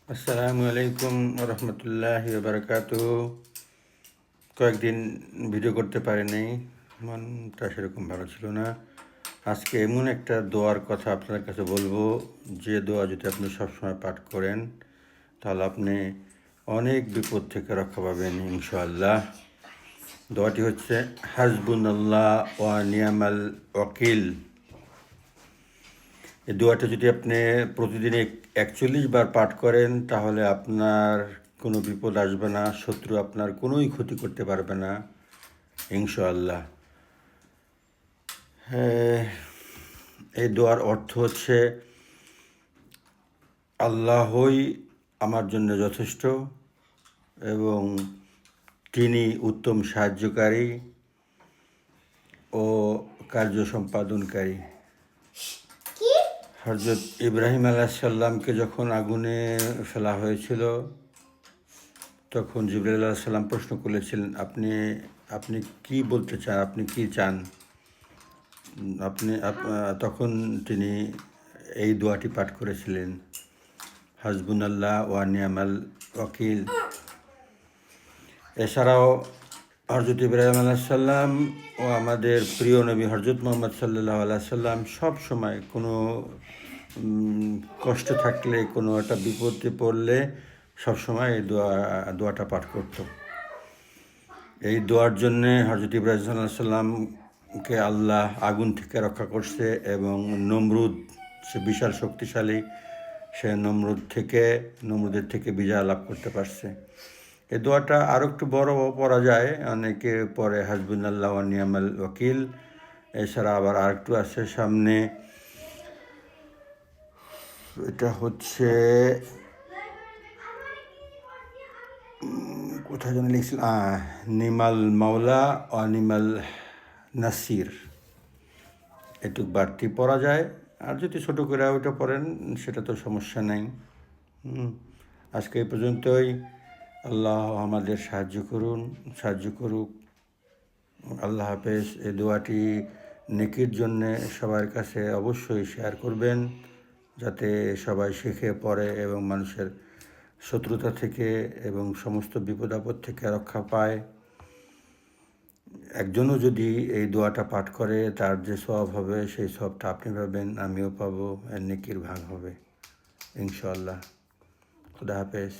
আসসালামু আলাইকুম রহমতুল্লাহি বারাকাতুহু। কয়েকদিন ভিডিও করতে পারিনি, মনটা সেরকম ভালো ছিল না। আজকে এমন একটা দোয়ার কথা আপনার কাছে বলবো, যে দোয়া যদি আপনি সবসময় পাঠ করেন তাহলে আপনি অনেক বিপদ থেকে রক্ষা পাবেন ইনশাআল্লাহ। দোয়াটি হচ্ছে হাসবুনাল্লাহ ওয়া নিয়ামাল ওয়াকিল। এই দোয়াটা যদি আপনি প্রতিদিন 41 বার পাঠ করেন তাহলে আপনার কোনো বিপদ আসবে না, শত্রু আপনার কোনোই ক্ষতি করতে পারবে না ইনশাআল্লাহ। এই দোয়ার অর্থ হচ্ছে, আল্লাহই আমার জন্য যথেষ্ট এবং তিনি উত্তম সাহায্যকারী ও কার্য সম্পাদনকারী। হযরত ইব্রাহিম আলাইহিস সালামকে যখন আগুনে ফেলা হয়েছিল তখন জিবরাইল আলাইহিস সালাম প্রশ্ন করেছিলেন, আপনি আপনি কি বলতে চান, আপনি কি চান? তখন তিনি এই দোয়াটি পাঠ করেছিলেন, হাসবুনাল্লাহ ওয়া নিয়ামাল ওয়াকিল। এছাড়াও হযরত ইব্রাহিম আলাইহিস সালাম ও আমাদের প্রিয় নবী হযরত মুহাম্মদ সাল্লাল্লাহু আলাইহি সাল্লাম সব সময় কোনো কষ্ট থাকলে, কোনো একটা বিপদে পড়লে সবসময় এই দোয়াটা পাঠ করত। এই দোয়ার জন্যে হযরত ইব্রাহিম আলাইহিস সালামকে আল্লাহ আগুন থেকে রক্ষা করছে এবং নমরুদ, সে বিশাল শক্তিশালী, সে নমরুদের থেকে বিজয় লাভ করতে পারছে। এই দোয়াটা আরও একটু বড় পড়া যায়, অনেকে পড়ে হাসবুনাল্লাহ ওয়া নিয়ামাল ওয়াকিল। এছাড়া আবার আরেকটু আছে সামনে, এটা হচ্ছে কোথায় যেন লিখছিলাম, নিমাল মাওলা অনিমাল নাসির। একটু বাড়তি পড়া যায়, আর যদি ছোটো করে ওইটা পড়েন সেটা তো সমস্যা নেই। আজকে এই পর্যন্তই। আল্লাহ আমাদের সাহায্য করুক। আল্লাহ হাফেজ। এই দোয়াটি নেকির জন্যে সবার কাছে অবশ্যই শেয়ার করবেন, যাতে সবাই শিখে পড়ে এবং মানুষের শত্রুতা থেকে এবং সমস্ত বিপদ আপদ থেকে রক্ষা পায়। একজনও যদি এই দোয়াটা পাঠ করে তার যে সওয়াব হবে সেই সওয়াবটা আপনি পাবেন, আমিও পাবো, নেকির ভাগ হবে ইনশাআল্লাহ। খুদা হাফেজ।